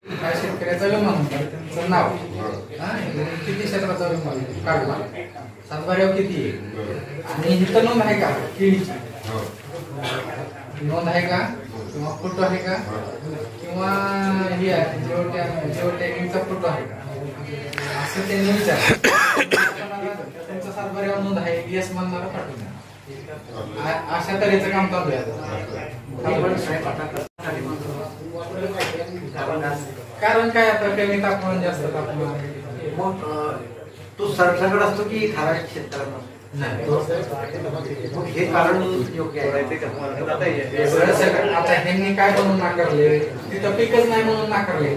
काय शेतकऱ्याचा विमा म्हणतात त्यांचं नाव, किती क्षेत्राचा विमा काढला, सातबाऱ्यावर किती आहे, आणि इथं नोंद आहे का केळीची नोंद आहे का, किंवा फोटो आहे का, किंवा ही आहे जिओ टॅगिंगचा फोटो आहे का, असं त्यांनी विचारलं. त्यांचा सातबाऱ्यावर नोंद आहे, येस म्हणणारा पाठवून अशा तऱ्हेचं काम चालू आहे. कारण काय आता कमी तापमान जास्त तापमान मग तो सरसकट असतो की ठराविक शेतकऱ्यांना हे कारण योग्य आहे. आता ह्यांनी काय म्हणून नाकारले, तिथं पिकच नाही म्हणून नाकारले.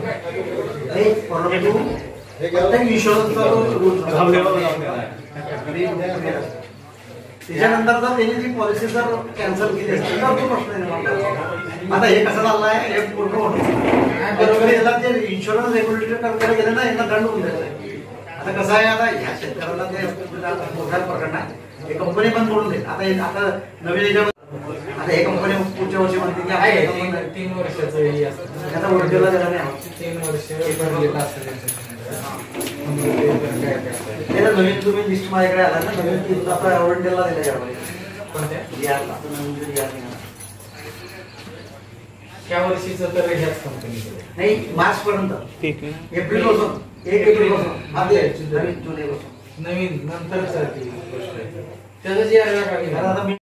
त्याच्यानंतर जर त्यांनी ती पॉलिसी जर कॅन्सल केली असती तर तो प्रश्न निर्माण. आता हे कसं चाललंय, हे पूर्ण बरोबर याला ते इन्शुरन्स रेग्युलेटर करायला गेले ना, यांना दंड होऊन जायचं. आता कसं आहे, आता ह्या शेतकऱ्याला ते मोठ्या प्रकरण आहे, हे कंपनी बंद करून देत. आता नवीन याच्यामध्ये आता हे कंपनी पुढच्या वर्षी म्हणते की आहे 3 वर्षाचं त्याचा वरतीला गेला नाही, 3 वर्ष भरलेलं असतं. नवीन तुम्ही लिस्ट माझ्याकडे आला ना, नवीन आता ओरंडेलला दिलं यावेळी त्या वर्षीचं तर ह्याच कंपनीकडे नाही, मार्च पर्यंत, एप्रिल पासून 1 एप्रिल पासून जुलै पासून नवीन नंतर त्याचं जे आहे